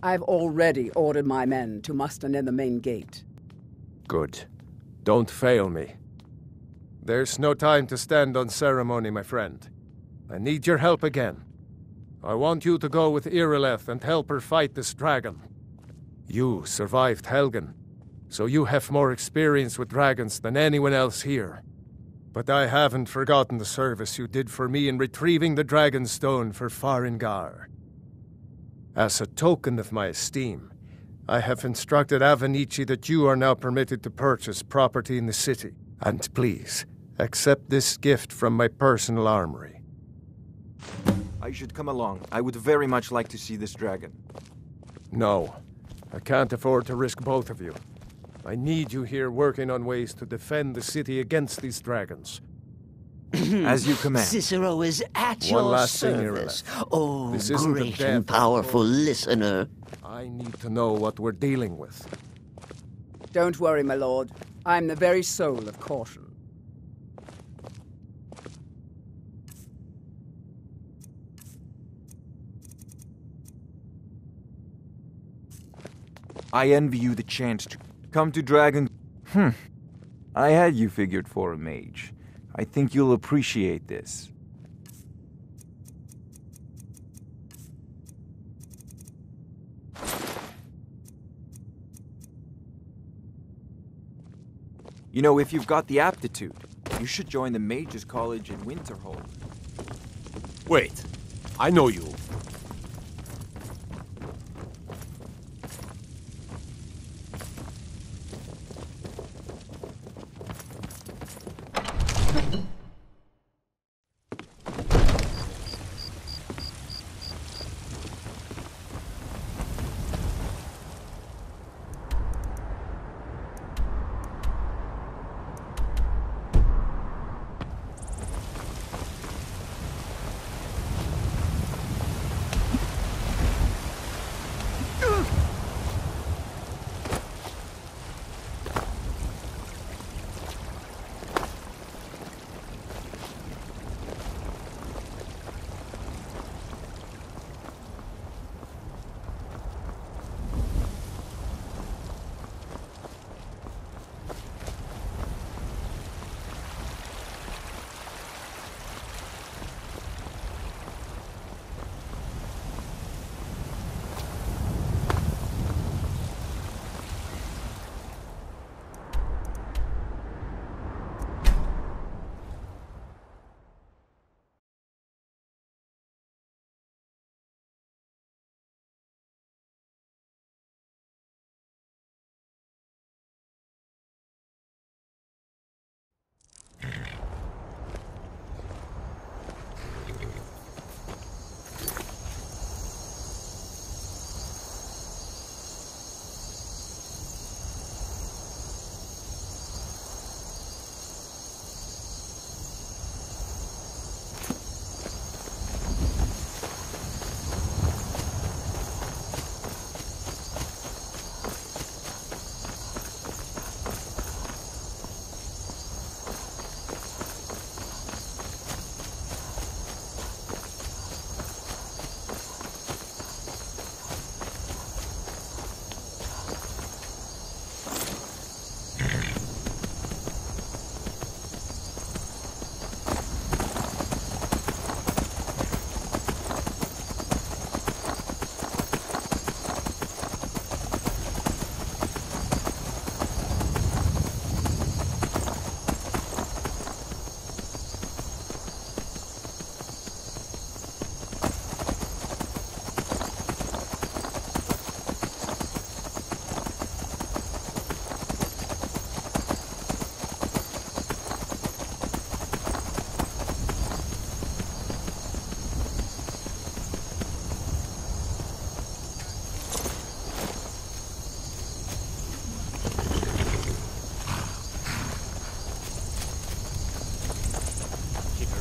I've already ordered my men to muster near the main gate. Good. Don't fail me. There's no time to stand on ceremony, my friend. I need your help again. I want you to go with Irileth and help her fight this dragon. You survived Helgen, so you have more experience with dragons than anyone else here. But I haven't forgotten the service you did for me in retrieving the Dragon Stone for Farengar. As a token of my esteem, I have instructed Avenici that you are now permitted to purchase property in the city. And please, accept this gift from my personal armory. I should come along. I would very much like to see this dragon. No, I can't afford to risk both of you. I need you here working on ways to defend the city against these dragons. As you command. Cicero is at One your last thing, service. Irileth. Oh, This isn't the great death and of powerful listener. I need to know what we're dealing with. Don't worry, my lord. I'm the very soul of caution. I envy you the chance to come to Dragon... I had you figured for a mage. I think you'll appreciate this. You know, if you've got the aptitude, you should join the Mages College in Winterhold. Wait, I know you.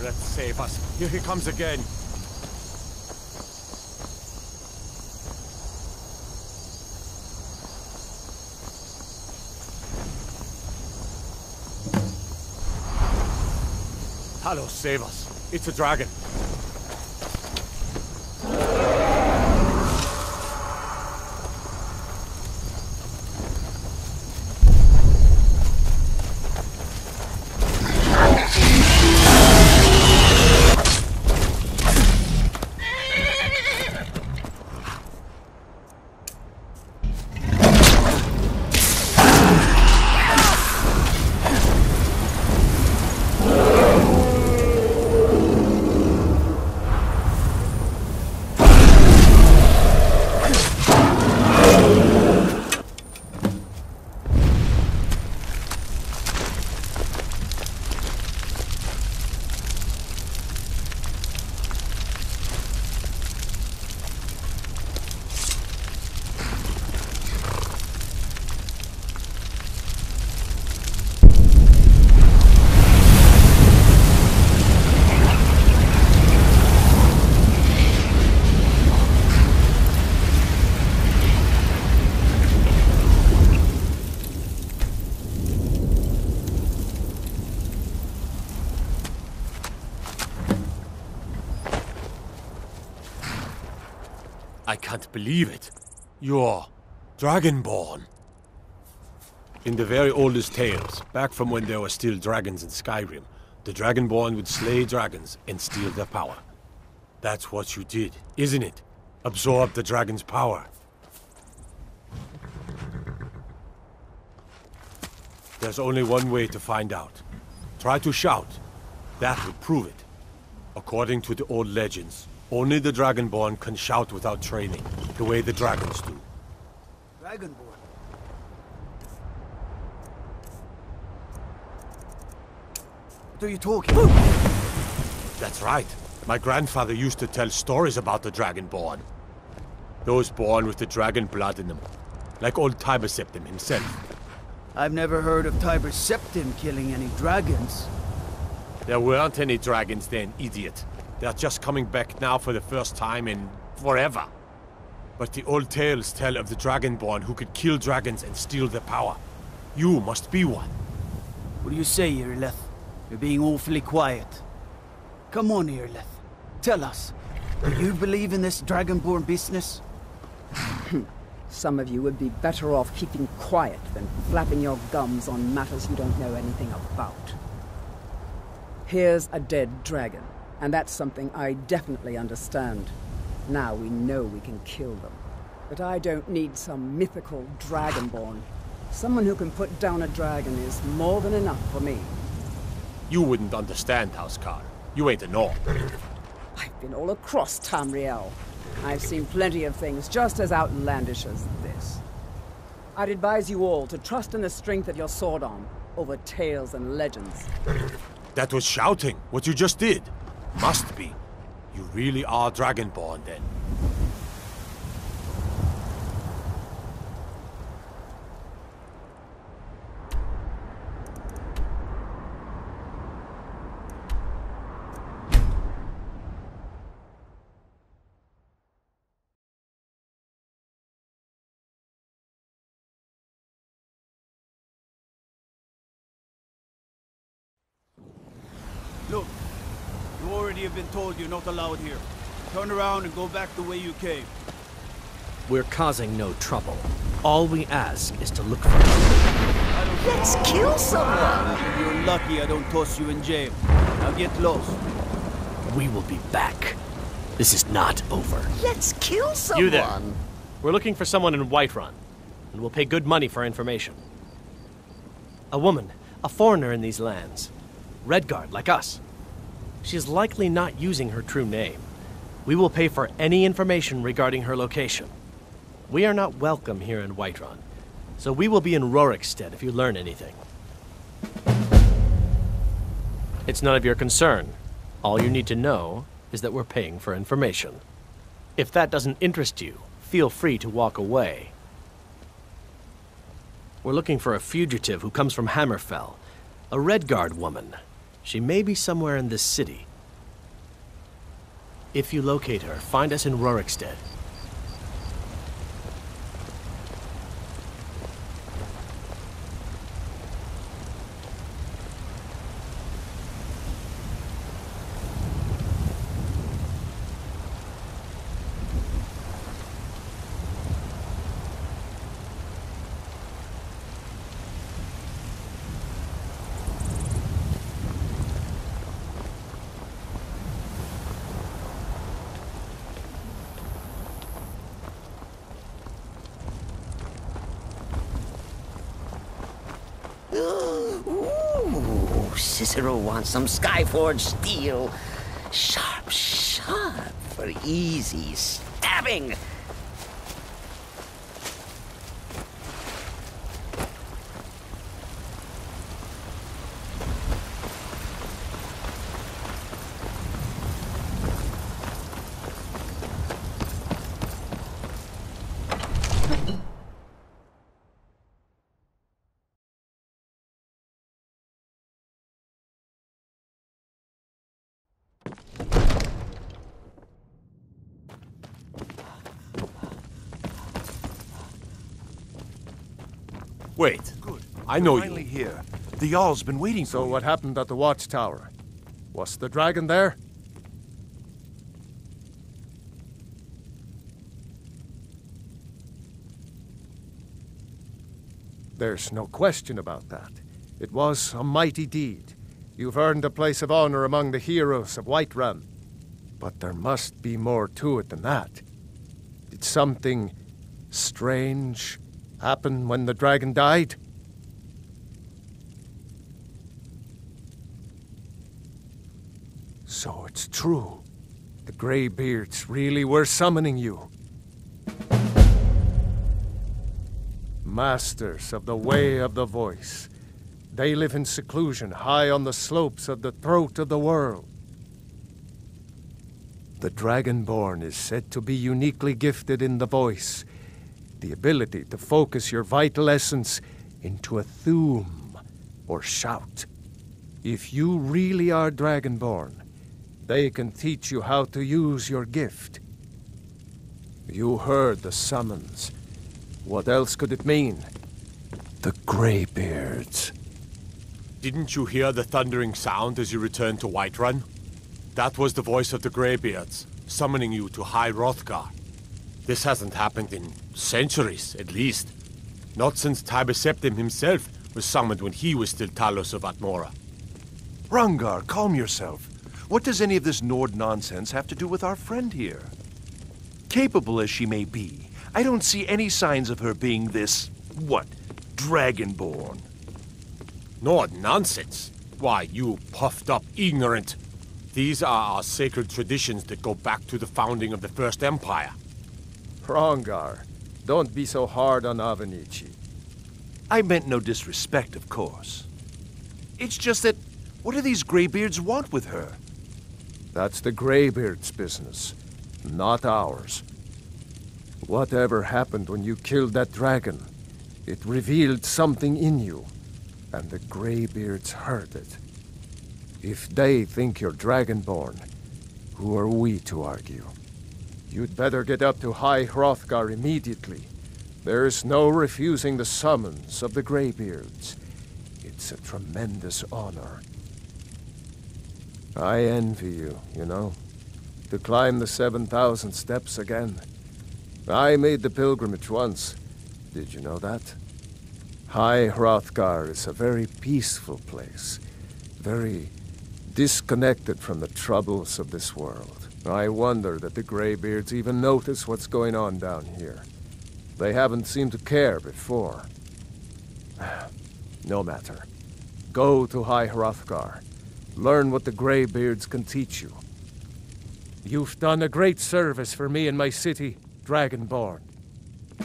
Let's save us. Here he comes again. Hello, save us. It's a dragon. I can't believe it. You're Dragonborn. In the very oldest tales, back from when there were still dragons in Skyrim, the Dragonborn would slay dragons and steal their power. That's what you did, isn't it? Absorb the dragon's power. There's only one way to find out. Try to shout. That would prove it. According to the old legends, only the Dragonborn can shout without training, the way the dragons do. Dragonborn? What are you talking about? That's right. My grandfather used to tell stories about the Dragonborn. Those born with the dragon blood in them. Like old Tiber Septim himself. I've never heard of Tiber Septim killing any dragons. There weren't any dragons then, idiot. They're just coming back now for the first time in forever. But the old tales tell of the Dragonborn who could kill dragons and steal their power. You must be one. What do you say, Irileth? You're being awfully quiet. Come on, Irileth. Tell us. Do you believe in this Dragonborn business? Some of you would be better off keeping quiet than flapping your gums on matters you don't know anything about. Here's a dead dragon, and that's something I definitely understand. Now we know we can kill them. But I don't need some mythical Dragonborn. Someone who can put down a dragon is more than enough for me. You wouldn't understand, Housecarl. You ain't a North. I've been all across Tamriel. I've seen plenty of things just as outlandish as this. I'd advise you all to trust in the strength of your sword arm over tales and legends. That was shouting, what you just did. Must be. You really are Dragonborn, then. Look, you already have been told you're not allowed here. Turn around and go back the way you came. We're causing no trouble. All we ask is to look for her. Let's kill someone! You're lucky I don't toss you in jail. Now get lost. We will be back. This is not over. Let's kill someone! You there. We're looking for someone in Whiterun, and we'll pay good money for information. A woman, a foreigner in these lands. Redguard, like us. She is likely not using her true name. We will pay for any information regarding her location. We are not welcome here in Whiterun, so we will be in Rorikstead if you learn anything. It's none of your concern. All you need to know is that we're paying for information. If that doesn't interest you, feel free to walk away. We're looking for a fugitive who comes from Hammerfell, a Redguard woman. She may be somewhere in this city. If you locate her, find us in Rorikstead. Ooh, Cicero wants some Skyforge steel. Sharp, sharp for easy stabbing. Wait. I know Finally you. here. The Jarl's been waiting So for what happened at the watchtower? Was the dragon there? There's no question about that. It was a mighty deed. You've earned a place of honor among the heroes of Whiterun. But there must be more to it than that. Did something strange happen when the dragon died? So it's true. The Greybeards really were summoning you. Masters of the Way of the Voice. They live in seclusion high on the slopes of the throat of the world. The Dragonborn is said to be uniquely gifted in the voice, the ability to focus your vital essence into a thume or shout. If you really are Dragonborn, they can teach you how to use your gift. You heard the summons. What else could it mean? The Greybeards. Didn't you hear the thundering sound as you returned to Whiterun? That was the voice of the Greybeards, summoning you to High Hrothgar. This hasn't happened in centuries, at least. Not since Tiber Septim himself was summoned when he was still Talos of Atmora. Hrongar, calm yourself. What does any of this Nord nonsense have to do with our friend here? Capable as she may be, I don't see any signs of her being this, Dragonborn. Nord nonsense? Why, you puffed up ignorant. These are our sacred traditions that go back to the founding of the First Empire. Hrongar, don't be so hard on Avenici. I meant no disrespect, of course. It's just that, what do these Greybeards want with her? That's the Greybeards' business, not ours. Whatever happened when you killed that dragon, it revealed something in you, and the Greybeards heard it. If they think you're Dragonborn, who are we to argue? You'd better get up to High Hrothgar immediately. There's no refusing the summons of the Greybeards. It's a tremendous honor. I envy you, you know, to climb the 7,000 steps again. I made the pilgrimage once. Did you know that? High Hrothgar is a very peaceful place, very disconnected from the troubles of this world. I wonder that the Greybeards even notice what's going on down here. They haven't seemed to care before. No matter. Go to High Hrothgar. Learn what the Greybeards can teach you. You've done a great service for me and my city, Dragonborn.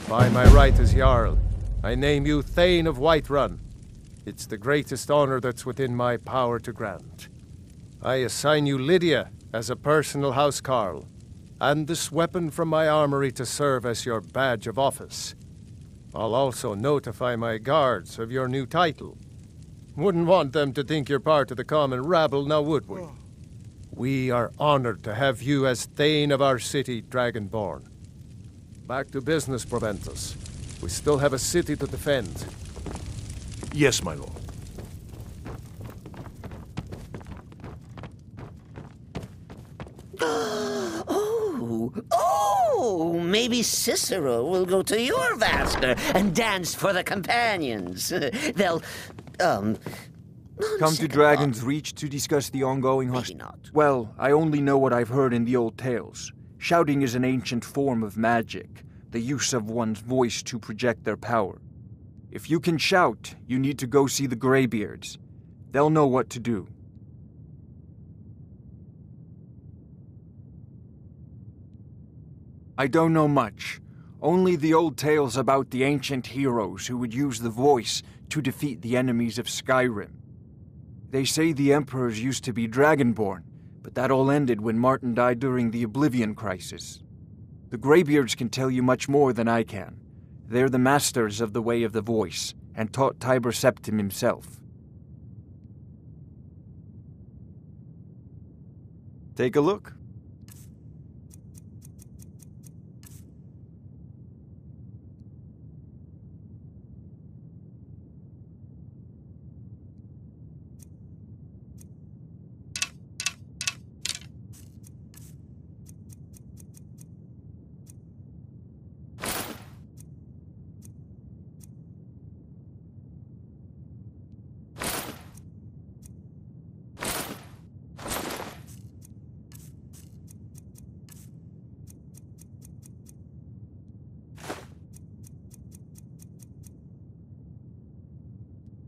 By my right as Jarl, I name you Thane of Whiterun. It's the greatest honor that's within my power to grant. I assign you Lydia as a personal housecarl, and this weapon from my armory to serve as your badge of office. I'll also notify my guards of your new title. Wouldn't want them to think you're part of the common rabble, now would we? We are honored to have you as Thane of our city, Dragonborn. Back to business, Proventus. We still have a city to defend. Yes, my lord. Oh, maybe Cicero will go to your Vasker and dance for the companions. They'll, Come to Dragon's Reach to discuss the ongoing Maybe not. Well, I only know what I've heard in the old tales. Shouting is an ancient form of magic, the use of one's voice to project their power. If you can shout, you need to go see the Greybeards. They'll know what to do. I don't know much. Only the old tales about the ancient heroes who would use the voice to defeat the enemies of Skyrim. They say the emperors used to be Dragonborn, but that all ended when Martin died during the Oblivion Crisis. The Greybeards can tell you much more than I can. They're the masters of the Way of the Voice, and taught Tiber Septim himself. Take a look.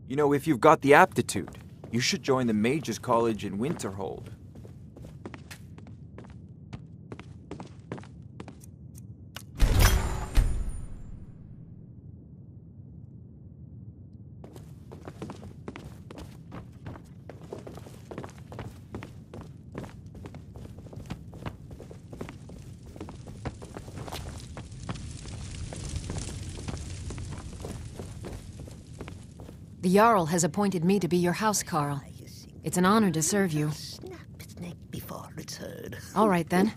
You know, if you've got the aptitude, you should join the Mages College in Winterhold. The Jarl has appointed me to be your housecarl. It's an honor to serve you. Snap its neck before it's heard. All right, then.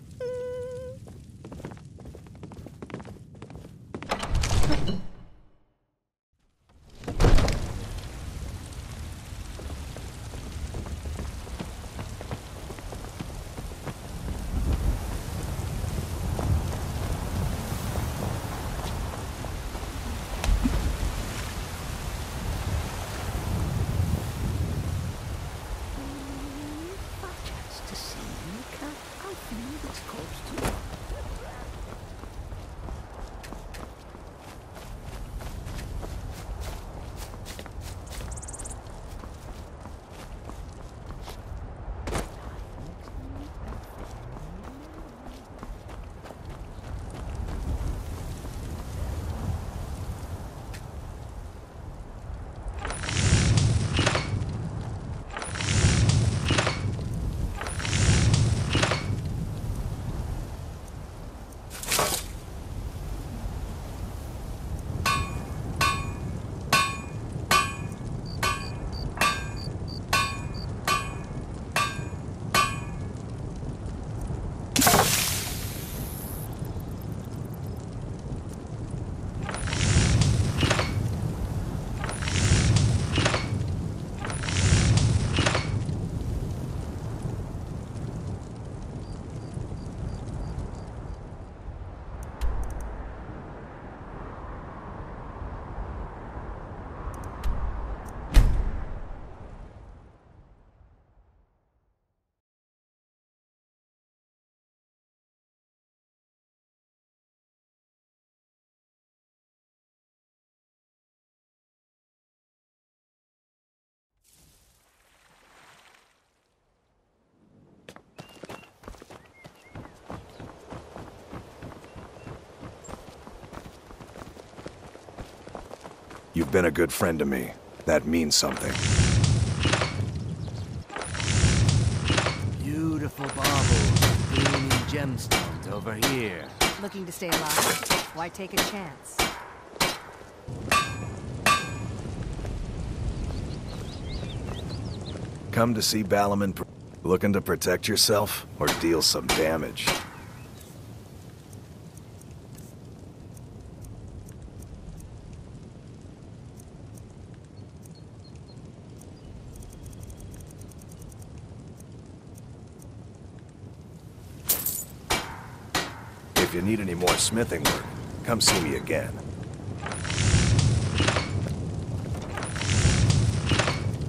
To see you can't outlive its corpse too. You've been a good friend to me. That means something. Beautiful baubles, gleaming gemstones over here. Looking to stay alive? Why take a chance? Come to see Balaman, looking to protect yourself or deal some damage? If you need any more smithing work, come see me again.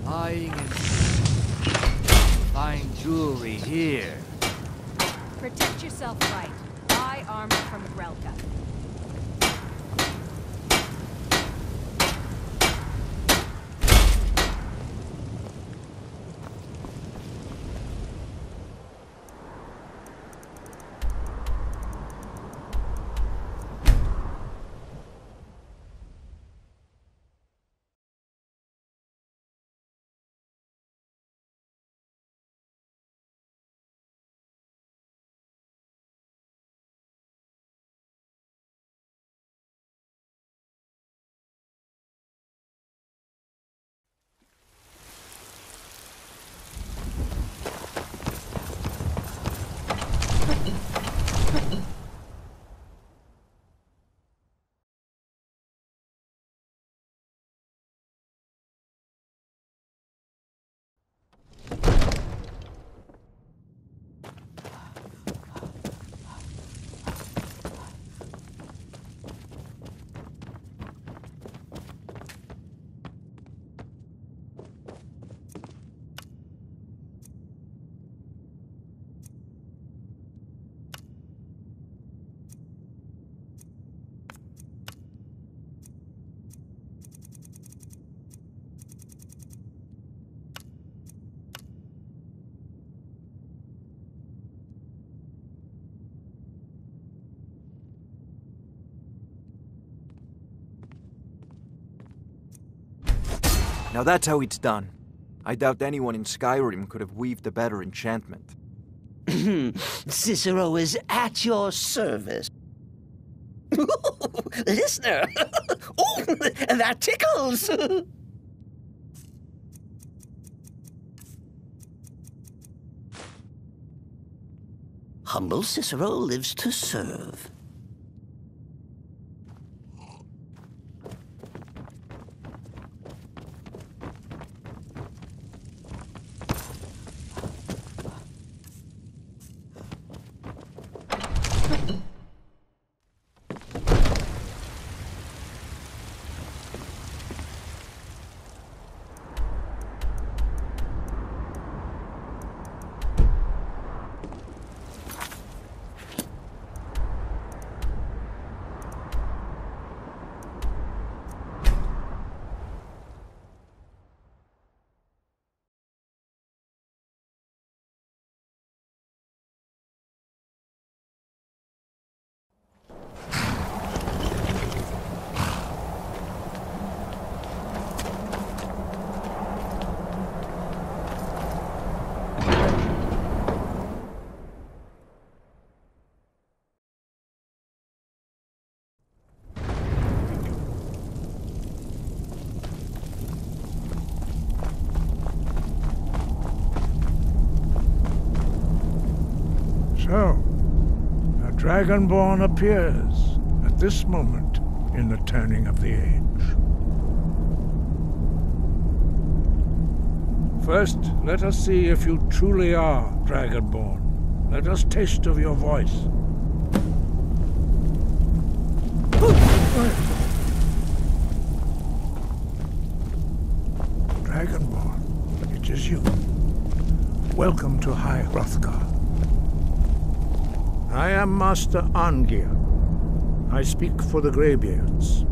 Eyeing and fine jewelry here. Protect yourself right. Buy armor from Grelka. Now that's how it's done. I doubt anyone in Skyrim could have weaved a better enchantment. Cicero is at your service. Listener! Oh, that tickles! Humble Cicero lives to serve. So, a Dragonborn appears at this moment in the turning of the age. First, let us see if you truly are Dragonborn. Let us taste of your voice. Dragonborn, it is you. Welcome to High Hrothgar. I am Master Argonian. I speak for the Greybeards.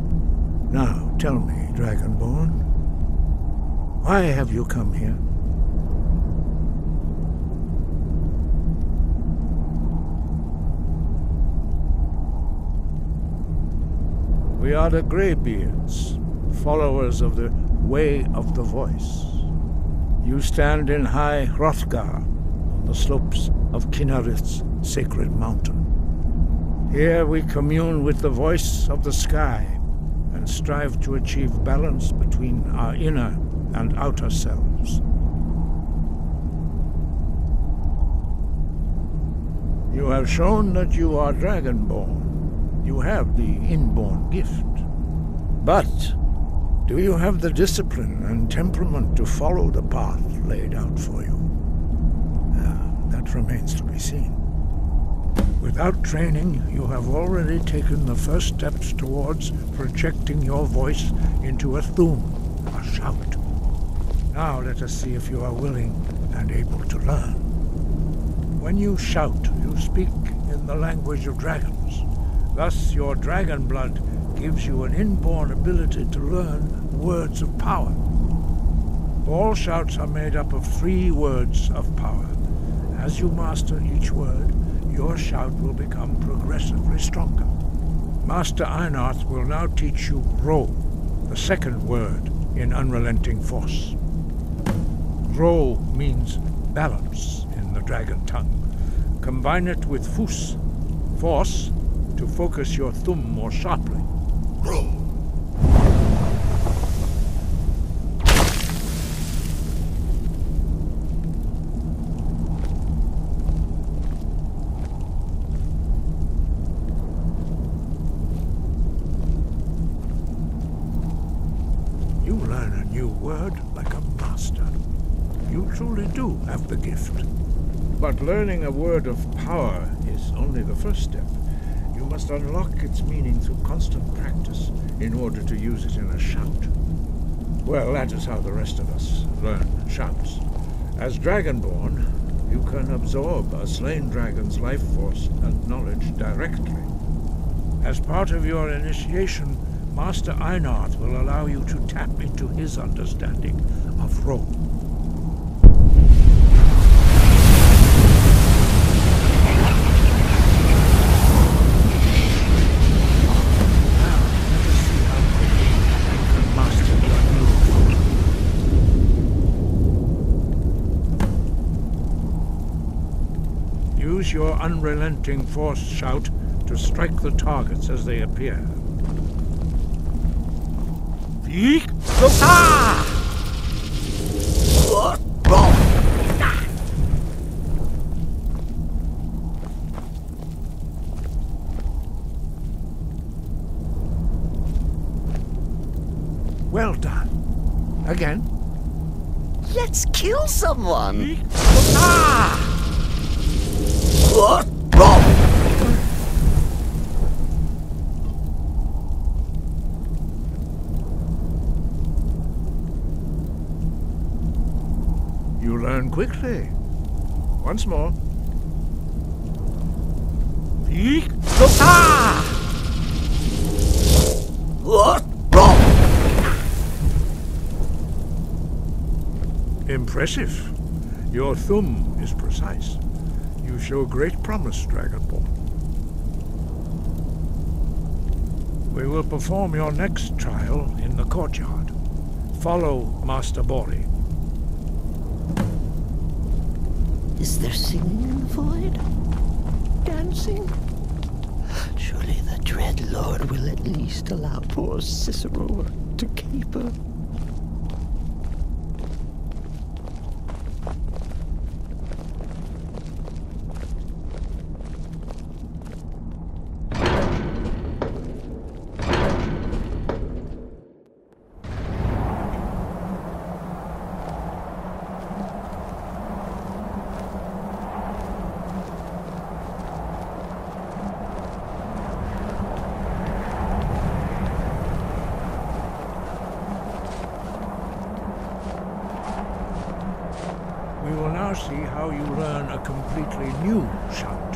Now, tell me, Dragonborn, why have you come here? We are the Greybeards, followers of the Way of the Voice. You stand in High Hrothgar, on the slopes of Kinarith's sacred mountain. Here we commune with the voice of the sky and strive to achieve balance between our inner and outer selves. You have shown that you are Dragonborn. You have the inborn gift. But do you have the discipline and temperament to follow the path laid out for you? That remains to be seen. Without training, you have already taken the first steps towards projecting your voice into a thum, a shout. Now let us see if you are willing and able to learn. When you shout, you speak in the language of dragons. Thus, your dragon blood gives you an inborn ability to learn words of power. All shouts are made up of 3 words of power. As you master each word, your shout will become progressively stronger. Master Einarth will now teach you Ro, the second word in Unrelenting Force. Ro means balance in the dragon tongue. Combine it with Fus, force, to focus your thumb more sharply. Ro. You learn a new word like a master. You truly do have the gift. But learning a word of power is only the first step. You must unlock its meaning through constant practice in order to use it in a shout. Well, that is how the rest of us learn shouts. As Dragonborn, you can absorb a slain dragon's life force and knowledge directly. As part of your initiation, Master Einarth will allow you to tap into his understanding of Ro. Use your unrelenting force shout to strike the targets as they appear. Yeek! Ah! Well done. Again. Let's kill someone! Ah! You learn quickly. Once more. Yeek! Ah! Impressive. Your thumb is precise. You show great promise, Dragonborn. We will perform your next trial in the courtyard. Follow Master Bori. Is there singing in the void? Dancing? Surely the dread lord will at least allow poor Cicero to caper. We will now see how you learn a completely new shout.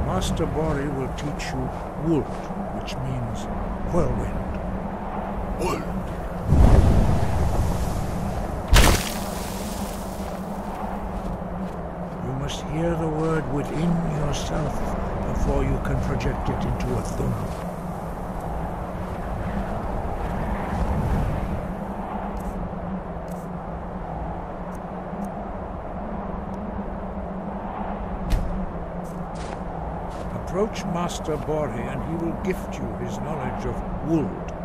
Master Bori will teach you Wuld, which means whirlwind. Wuld. You must hear the word within yourself before you can project it into a thumb. Approach Master Bori and he will gift you his knowledge of Wuld.